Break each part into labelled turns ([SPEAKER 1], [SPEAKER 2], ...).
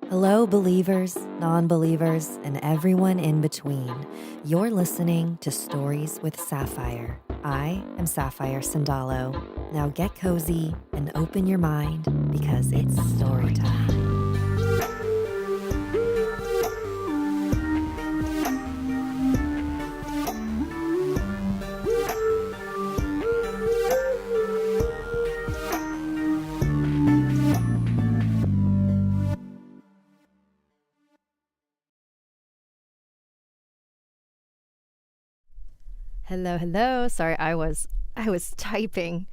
[SPEAKER 1] Hello, believers, non-believers, and everyone in between. You're listening to Stories with Sapphire. I am Sapphire Sandalo. Now get cozy and open your mind because it's story time. Hello. Sorry, I was typing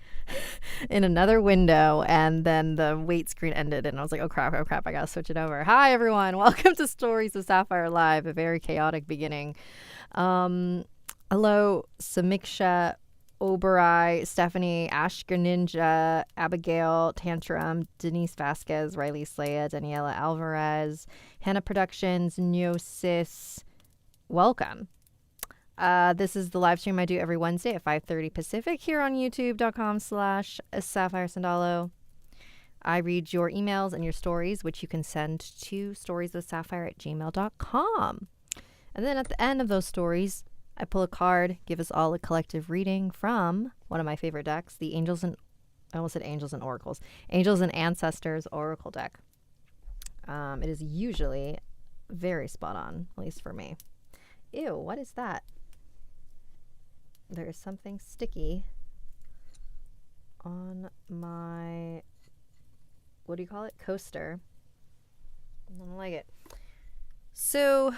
[SPEAKER 1] in another window and then the wait screen ended and I was like, oh crap, I gotta switch it over. Hi everyone, welcome to Stories with Sapphire Live, a very chaotic beginning. Hello, Samiksha, Oberai, Stephanie, Ashka Ninja, Abigail, Tantrum, Denise Vasquez, Riley Slaya, Daniela Alvarez, Hannah Productions, Neosis. Welcome. This is the live stream I do every Wednesday at 5:30 Pacific here on youtube.com/Sapphire Sandalo. I read your emails and your stories, which you can send to storieswithsapphire@gmail.com. And then at the end of those stories, I pull a card, give us all a collective reading from one of my favorite decks, the Angels and Oracles, Angels and Ancestors Oracle deck. It is usually very spot on, at least for me. Ew, what is that? There is something sticky on my, what do you call it? Coaster. I don't like it. So,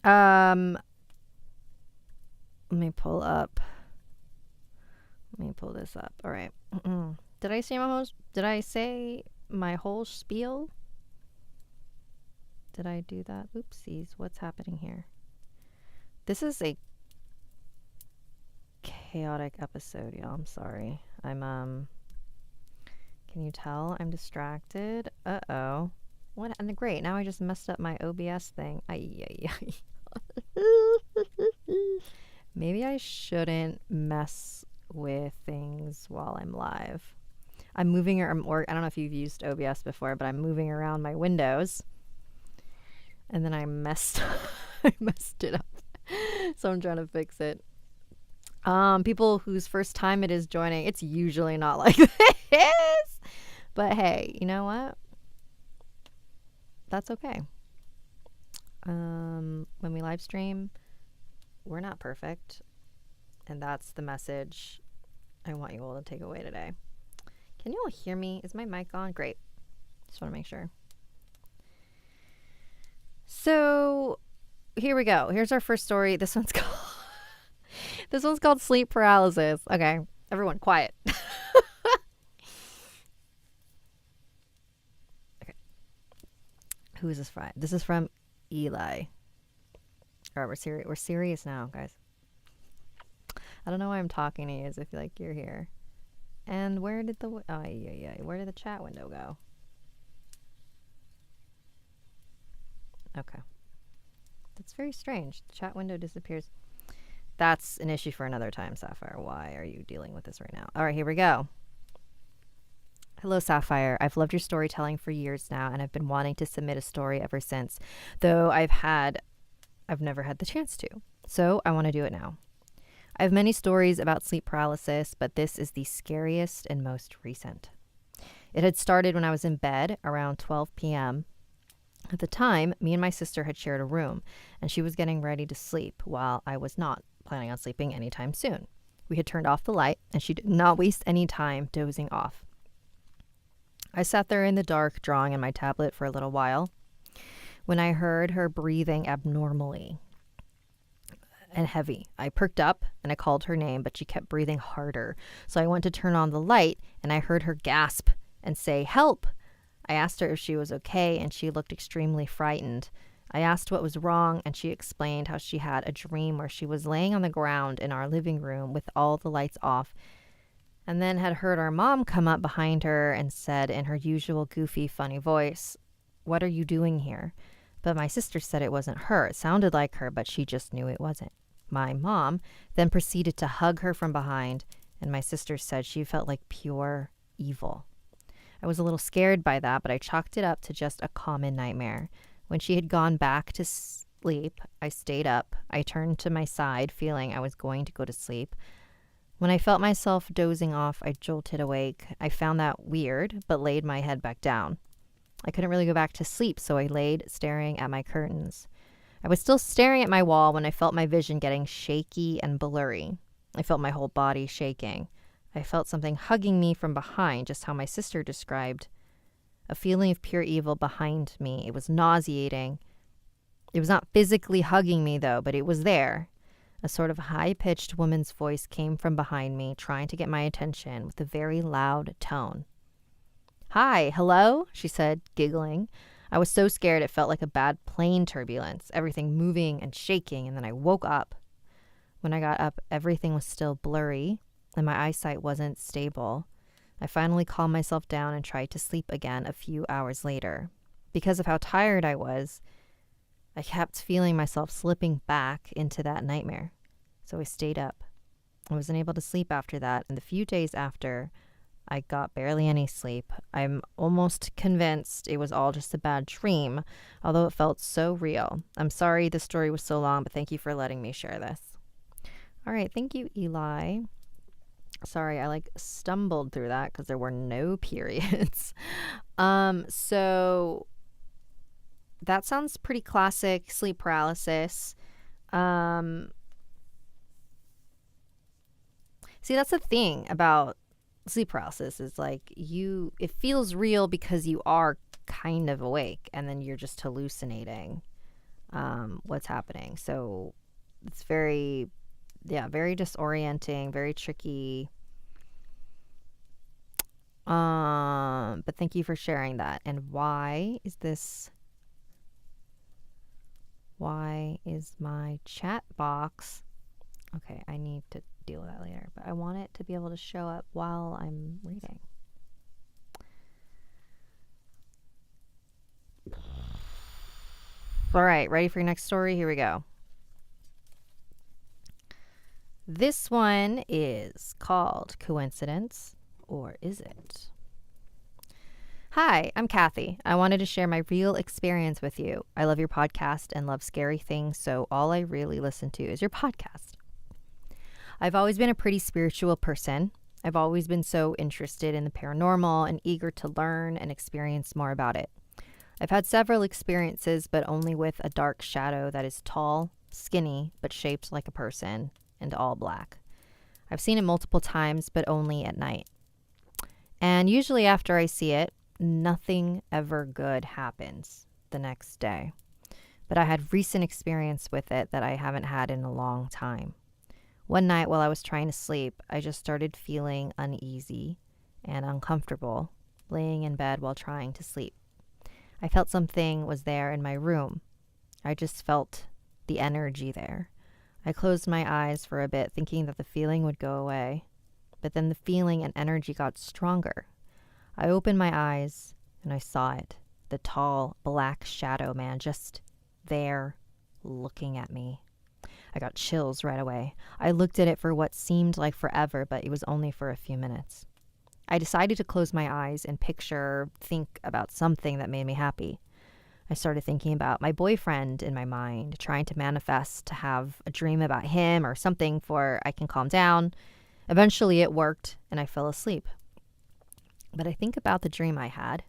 [SPEAKER 1] let me pull this up. All right. Did I say my whole spiel? Did I do that? Oopsies. What's happening here? This is a chaotic episode, y'all. I'm sorry. Can you tell? I'm distracted. Uh-oh. What? And great. Now I just messed up my OBS thing. Maybe I shouldn't mess with things while I'm live. I'm moving, or I don't know if you've used OBS before, but I'm moving around my windows. And then I messed it up. So I'm trying to fix it. People whose first time it is joining, it's usually not like this. But hey, you know what? That's okay. When we live stream, we're not perfect. And that's the message I want you all to take away today. Can you all hear me? Is my mic on? Great. Just want to make sure. So here we go. Here's our first story. This one's called sleep paralysis. Okay, everyone quiet. Okay. Who is this from? This is from Eli. All right, we're serious now, guys. I don't know why I'm talking to you as if like you're here. And where did the where did the chat window go? Okay. That's very strange. The chat window disappears. That's an issue for another time, Sapphire. Why are you dealing with this right now? All right, here we go. Hello, Sapphire. I've loved your storytelling for years now, and I've been wanting to submit a story ever since, though I've never had the chance to. So I want to do it now. I have many stories about sleep paralysis, but this is the scariest and most recent. It had started when I was in bed around 12 p.m. At the time, me and my sister had shared a room, and she was getting ready to sleep while I was not planning on sleeping anytime soon. We had turned off the light, and she did not waste any time dozing off. I sat there in the dark, drawing on my tablet for a little while, when I heard her breathing abnormally. and heavy. I perked up and I called her name, but she kept breathing harder. So I went to turn on the light and I heard her gasp and say, "Help!" I asked her if she was okay and she looked extremely frightened. I asked what was wrong and she explained how she had a dream where she was laying on the ground in our living room with all the lights off, and then had heard our mom come up behind her and said in her usual goofy, funny voice, "What are you doing here?" But my sister said it wasn't her. It sounded like her, but she just knew it wasn't. My mom then proceeded to hug her from behind, and my sister said she felt like pure evil. I was a little scared by that, but I chalked it up to just a common nightmare. When she had gone back to sleep, I stayed up. I turned to my side, feeling I was going to go to sleep. When I felt myself dozing off, I jolted awake. I found that weird, but laid my head back down. I couldn't really go back to sleep, so I laid staring at my curtains. I was still staring at my wall when I felt my vision getting shaky and blurry. I felt my whole body shaking. I felt something hugging me from behind, just how my sister described. A feeling of pure evil behind me. It was nauseating. It was not physically hugging me, though, but it was there. A sort of high-pitched woman's voice came from behind me, trying to get my attention with a very loud tone. "Hi, hello?" she said, giggling. I was so scared it felt like a bad plane turbulence, everything moving and shaking, and then I woke up. When I got up, everything was still blurry, and my eyesight wasn't stable. I finally calmed myself down and tried to sleep again a few hours later. Because of how tired I was, I kept feeling myself slipping back into that nightmare. So I stayed up. I wasn't able to sleep after that, and the few days after, I got barely any sleep. I'm almost convinced it was all just a bad dream, although it felt so real. I'm sorry the story was so long, but thank you for letting me share this. All right, thank you, Eli. Sorry, I stumbled through that because there were no periods. So that sounds pretty classic sleep paralysis. See, that's the thing about sleep paralysis is it feels real because you are kind of awake and then you're just hallucinating what's happening. So it's very disorienting, very tricky. But thank you for sharing that. And why is my chat box? Okay, I need to deal with that later, but I want it to be able to show up while I'm reading. All right, ready for your next story? Here we go. This one is called Coincidence, or Is It? Hi, I'm Kathy. I wanted to share my real experience with you. I love your podcast and love scary things, so all I really listen to is your podcast. I've always been a pretty spiritual person. I've always been so interested in the paranormal and eager to learn and experience more about it. I've had several experiences, but only with a dark shadow that is tall, skinny, but shaped like a person, and all black. I've seen it multiple times, but only at night. And usually after I see it, nothing ever good happens the next day. But I had recent experience with it that I haven't had in a long time. One night while I was trying to sleep, I just started feeling uneasy and uncomfortable, laying in bed while trying to sleep. I felt something was there in my room. I just felt the energy there. I closed my eyes for a bit, thinking that the feeling would go away. But then the feeling and energy got stronger. I opened my eyes and I saw it. The tall, black shadow man just there, looking at me. I got chills right away. I looked at it for what seemed like forever, but it was only for a few minutes. I decided to close my eyes and think about something that made me happy. I started thinking about my boyfriend in my mind, trying to manifest to have a dream about him or something for I can calm down. Eventually it worked and I fell asleep. But I think about the dream I had.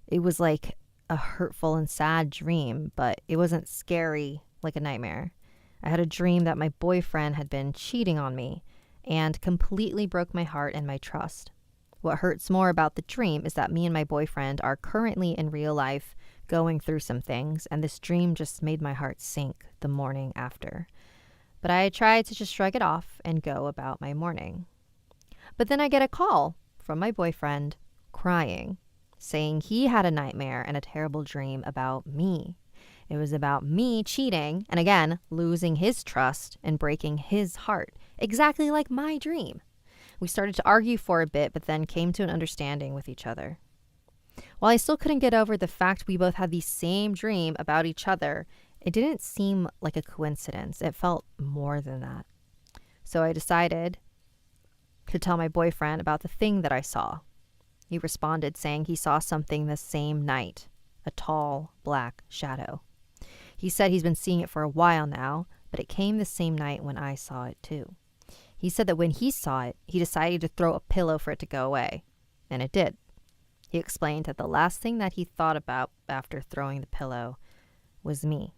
[SPEAKER 1] It was like a hurtful and sad dream, but it wasn't scary like a nightmare. I had a dream that my boyfriend had been cheating on me and completely broke my heart and my trust. What hurts more about the dream is that me and my boyfriend are currently in real life going through some things, and this dream just made my heart sink the morning after. But I tried to just shrug it off and go about my morning. But then I get a call from my boyfriend crying, saying he had a nightmare and a terrible dream about me. It was about me cheating and again losing his trust and breaking his heart, exactly like my dream. We started to argue for a bit, but then came to an understanding with each other. While I still couldn't get over the fact we both had the same dream about each other, it didn't seem like a coincidence. It felt more than that. So I decided to tell my boyfriend about the thing that I saw. He responded saying he saw something the same night, a tall black shadow. He said he's been seeing it for a while now, but it came the same night when I saw it too. He said that when he saw it, he decided to throw a pillow for it to go away, and it did. He explained that the last thing that he thought about after throwing the pillow was me.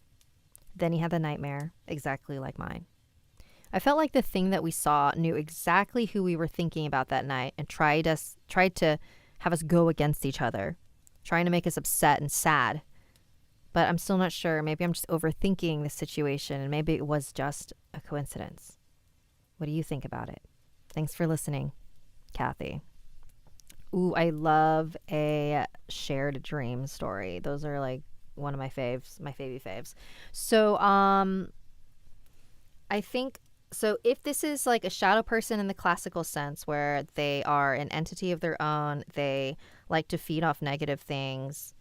[SPEAKER 1] Then he had the nightmare, exactly like mine. I felt like the thing that we saw knew exactly who we were thinking about that night and tried to have us go against each other, trying to make us upset and sad. But I'm still not sure. Maybe I'm just overthinking the situation, and maybe it was just a coincidence. What do you think about it? Thanks for listening, Kathy. Ooh, I love a shared dream story. Those are like one of my faves, my favy faves. So, I think, so if this is like a shadow person in the classical sense where they are an entity of their own, they like to feed off negative things,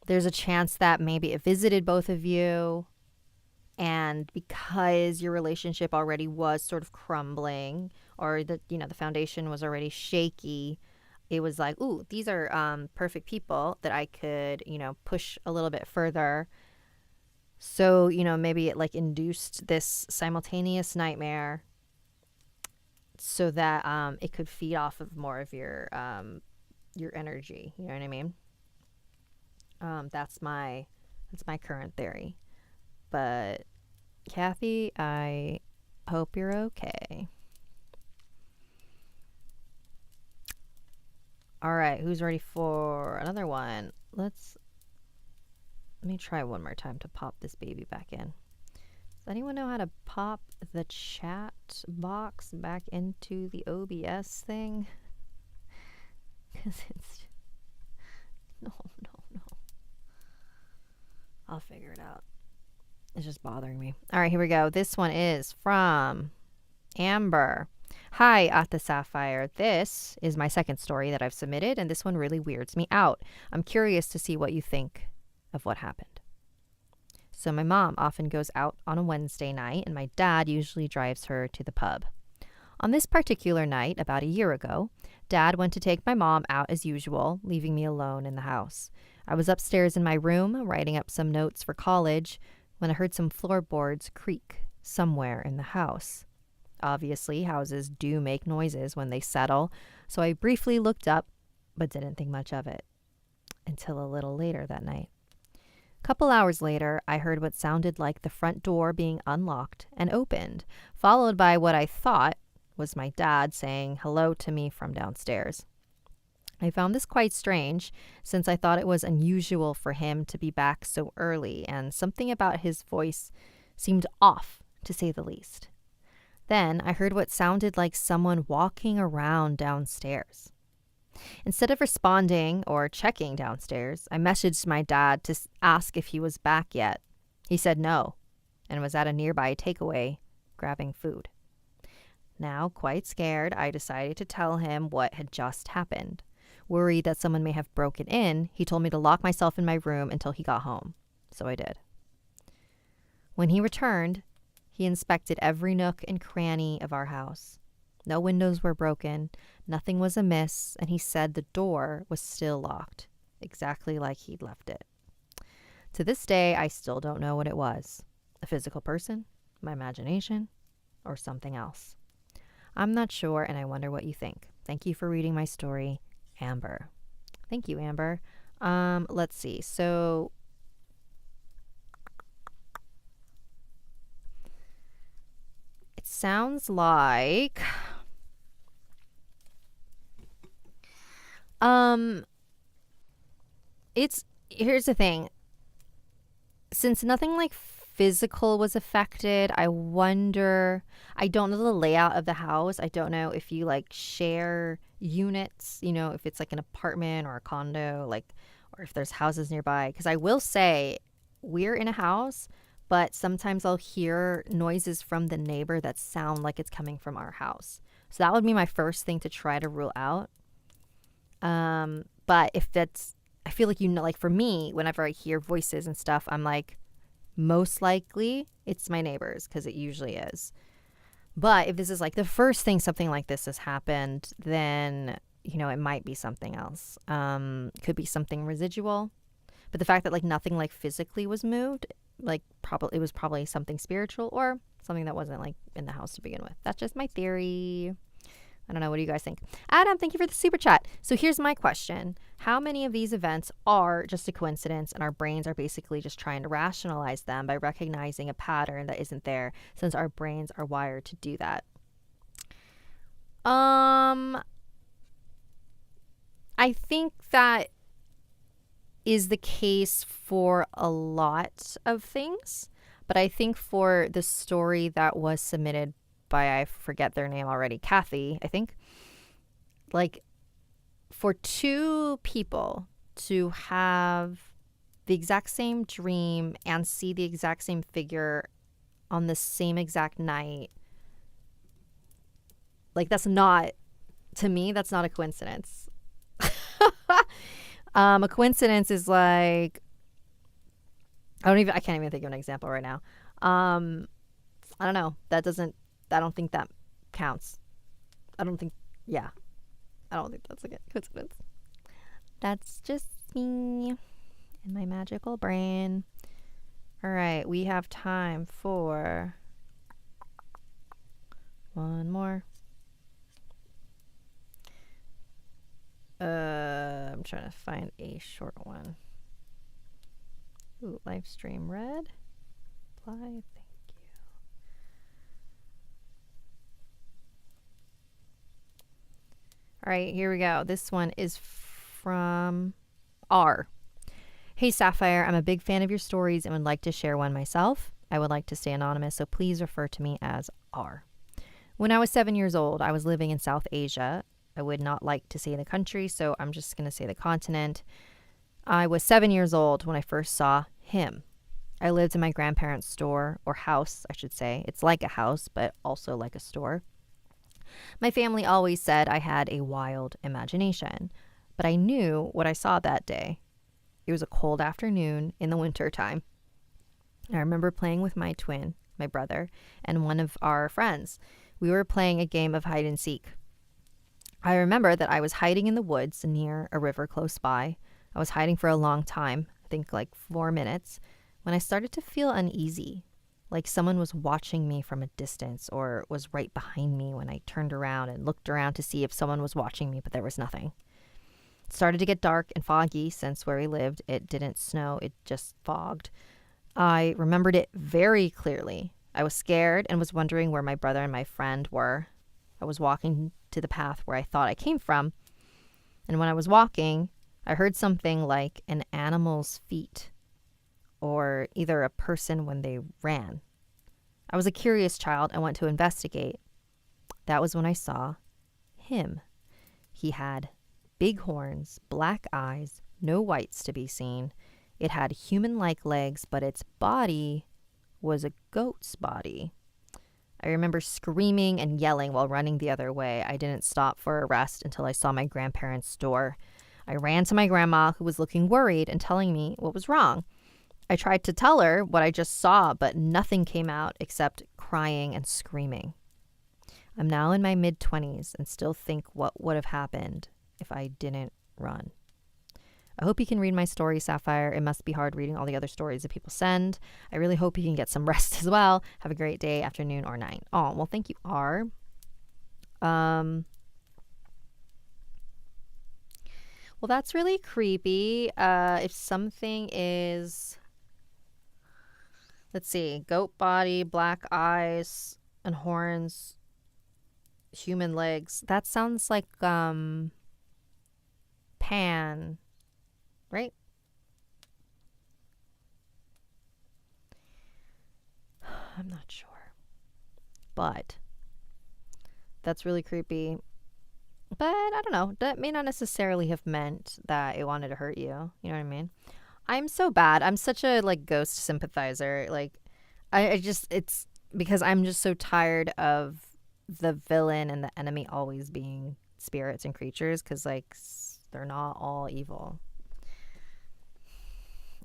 [SPEAKER 1] there's a chance that maybe it visited both of you, and because your relationship already was sort of crumbling, or the foundation was already shaky, it was like, ooh, these are perfect people that I could, push a little bit further. So, maybe it like induced this simultaneous nightmare so that it could feed off of more of your energy. You know what I mean? That's my current theory. But Kathy, I hope you're okay. All right, who's ready for another one? Let me try one more time to pop this baby back in. Does anyone know how to pop the chat box back into the OBS thing? Because it's... No. I'll figure it out. It's just bothering me. All right, here we go. This one is from Amber. Hi, at the Sapphire. This is my second story that I've submitted, and this one really weirds me out. I'm curious to see what you think of what happened. So my mom often goes out on a Wednesday night, and my dad usually drives her to the pub. On this particular night, about a year ago, Dad went to take my mom out as usual, leaving me alone in the house. I was upstairs in my room, writing up some notes for college, when I heard some floorboards creak somewhere in the house. Obviously, houses do make noises when they settle, so I briefly looked up, but didn't think much of it. Until a little later that night. A couple hours later, I heard what sounded like the front door being unlocked and opened, followed by what I thought was my dad saying hello to me from downstairs. I found this quite strange, since I thought it was unusual for him to be back so early, and something about his voice seemed off, to say the least. Then I heard what sounded like someone walking around downstairs. Instead of responding or checking downstairs, I messaged my dad to ask if he was back yet. He said no, and was at a nearby takeaway grabbing food. Now, quite scared, I decided to tell him what had just happened. Worried that someone may have broken in, he told me to lock myself in my room until he got home. So I did. When he returned, he inspected every nook and cranny of our house. No windows were broken, nothing was amiss, and he said the door was still locked, exactly like he'd left it. To this day, I still don't know what it was. A physical person, my imagination, or something else. I'm not sure, and I wonder what you think. Thank you for reading my story, Amber. Thank you, Amber. Let's see. So it sounds like here's the thing. Since nothing like physical was affected. I wonder, I don't know the layout of the house. I don't know if you like share units, you know, if it's like an apartment or a condo, like, or if there's houses nearby. Because I will say, we're in a house, but sometimes I'll hear noises from the neighbor that sound like it's coming from our house. So that would be my first thing to try to rule out. But if that's, I feel like, you know, like for me, whenever I hear voices and stuff, I'm like, most likely it's my neighbors, because it usually is. But if this is like the first thing something like this has happened, then, you know, it might be something else. Could be something residual. But the fact that like nothing like physically was moved, like probably it was probably something spiritual or something that wasn't like in the house to begin with. That's just my theory. I don't know. What do you guys think? Adam, thank you for the super chat. So here's my question. How many of these events are just a coincidence and our brains are basically just trying to rationalize them by recognizing a pattern that isn't there, since our brains are wired to do that? I think that is the case for a lot of things, but I think for the story that was submitted by, I forget their name already, Kathy, I think, like, for two people to have the exact same dream and see the exact same figure on the same exact night, like, that's not, to me, that's not a coincidence. A coincidence is like, I can't even think of an example right now. I don't know. I don't think that counts. I don't think that's a good coincidence. That's just me and my magical brain. All right, we have time for one more. I'm trying to find a short one. Ooh, live stream red. Apply, thank you. All right, here we go. This one is from R. Hey, Sapphire, I'm a big fan of your stories and would like to share one myself. I would like to stay anonymous, so please refer to me as R. When I was 7 years old, I was living in South Asia. I would not like to say the country, so I'm just going to say the continent. I was 7 years old when I first saw him. I lived in my grandparents' store, or house, I should say. It's like a house, but also like a store. My family always said I had a wild imagination, but I knew what I saw that day. It was a cold afternoon in the winter time. I remember playing with my twin, my brother, and one of our friends. We were playing a game of hide and seek. I remember that I was hiding in the woods near a river close by. I was hiding for a long time, I think like 4 minutes, when I started to feel uneasy, like someone was watching me from a distance or was right behind me when I turned around and looked around to see if someone was watching me, but there was nothing. It started to get dark and foggy since where we lived, it didn't snow, it just fogged. I remembered it very clearly. I was scared and was wondering where my brother and my friend were. I was walking to the path where I thought I came from. And when I was walking, I heard something like an animal's feet or either a person when they ran. I was a curious child and went to investigate. That was when I saw him. He had big horns, black eyes, no whites to be seen. It had human-like legs, but its body was a goat's body. I remember screaming and yelling while running the other way. I didn't stop for a rest until I saw my grandparents' door. I ran to my grandma, who was looking worried and telling me what was wrong. I tried to tell her what I just saw, but nothing came out except crying and screaming. I'm now in my mid-20s and still think what would have happened if I didn't run. I hope you can read my story, Sapphire. It must be hard reading all the other stories that people send. I really hope you can get some rest as well. Have a great day, afternoon, or night. Oh, well, thank you, R. Well, that's really creepy. If something is, let's see, goat body, black eyes, and horns, human legs. That sounds like, Pan, right? I'm not sure. But that's really creepy. But I don't know. That may not necessarily have meant that it wanted to hurt you. You know what I mean? I'm so bad. I'm such a like ghost sympathizer. Like I just it's because I'm just so tired of the villain and the enemy always being spirits and creatures, because like they're not all evil.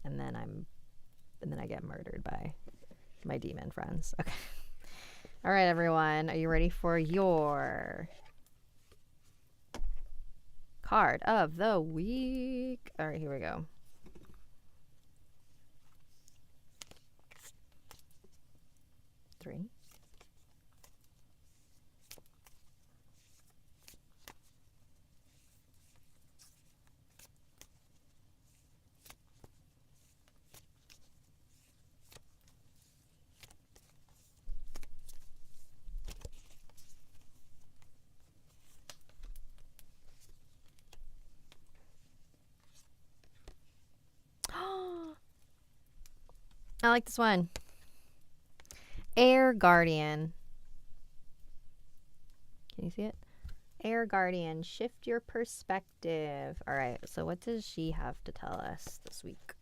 [SPEAKER 1] And then I get murdered by my demon friends. Okay. All right, everyone. Are you ready for your card of the week? All right, here we go. Three. I like this one. Air Guardian. Can you see it? Air Guardian, shift your perspective. All right, so what does she have to tell us this week?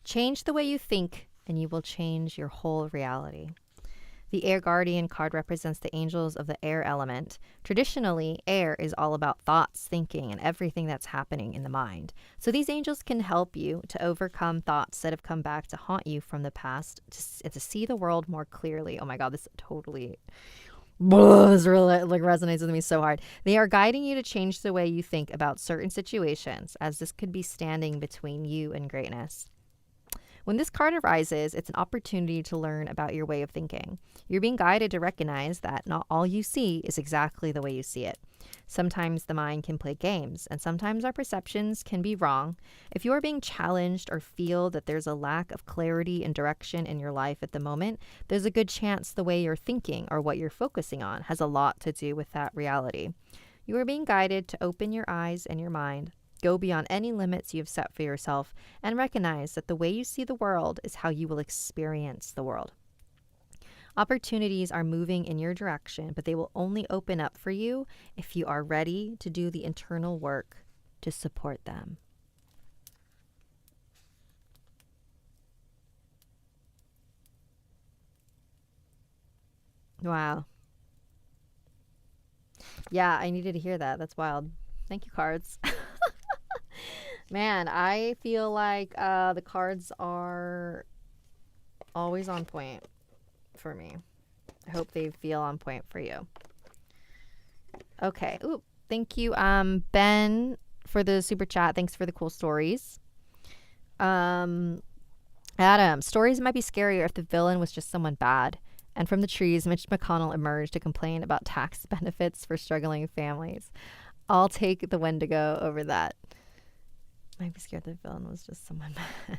[SPEAKER 1] Change the way you think, and you will change your whole reality. The Air Guardian card represents the angels of the air element. Traditionally, air is all about thoughts, thinking, and everything that's happening in the mind. So these angels can help you to overcome thoughts that have come back to haunt you from the past, to see the world more clearly. Oh my God, this totally this really like resonates with me so hard. They are guiding you to change the way you think about certain situations, as this could be standing between you and greatness. When this card arises, it's an opportunity to learn about your way of thinking. You're being guided to recognize that not all you see is exactly the way you see it. Sometimes the mind can play games, and sometimes our perceptions can be wrong. If you are being challenged or feel that there's a lack of clarity and direction in your life at the moment, there's a good chance the way you're thinking or what you're focusing on has a lot to do with that reality. You are being guided to open your eyes and your mind. Go beyond any limits you have set for yourself and recognize that the way you see the world is how you will experience the world. Opportunities are moving in your direction, but they will only open up for you if you are ready to do the internal work to support them. Wow. Yeah, I needed to hear that. That's wild. Thank you, cards. Man, I feel like the cards are always on point for me. I hope they feel on point for you. Okay. Ooh, thank you, Ben, for the super chat. Thanks for the cool stories. Adam, stories might be scarier if the villain was just someone bad. And from the trees, Mitch McConnell emerged to complain about tax benefits for struggling families. I'll take the Wendigo over that. Might be scared the villain was just someone bad.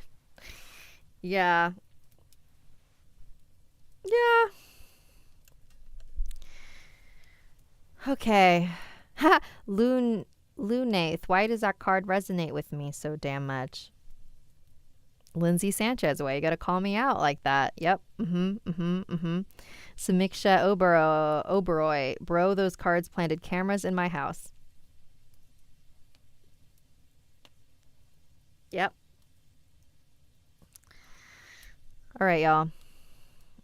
[SPEAKER 1] Yeah. Yeah. Okay. Ha! Lunath, why does that card resonate with me so damn much? Lindsay Sanchez, why you gotta call me out like that? Yep. Samiksha Oberoi, bro, those cards planted cameras in my house. Yep. All right, y'all.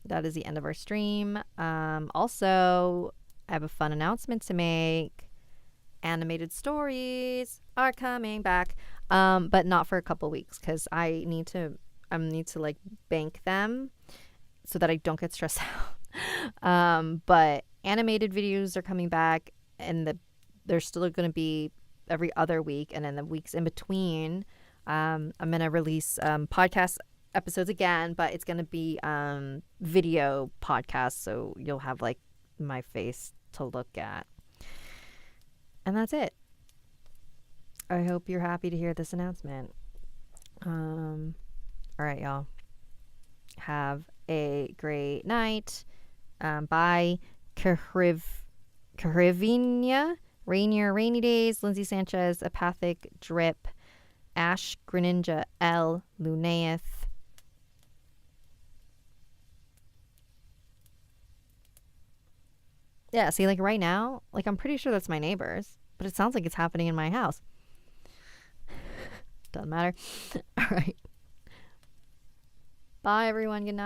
[SPEAKER 1] That is the end of our stream. Also, I have a fun announcement to make. Animated stories are coming back, but not for a couple weeks because I need to like bank them so that I don't get stressed out. But animated videos are coming back, and they're still going to be every other week, and then the weeks in between, I'm going to release podcast episodes again, but it's going to be video podcasts, so you'll have like my face to look at. And that's it. I hope you're happy to hear this announcement. All right, y'all. Have a great night. Bye. Carivinia, Rainier, Rainy Days, Lindsay Sanchez, Apathic, Drip, Ash, Greninja, L, Lunaeth, Yeah, see, like right now, like I'm pretty sure that's my neighbors, but it sounds like it's happening in my house. Doesn't matter. All right. Bye, everyone. Good night.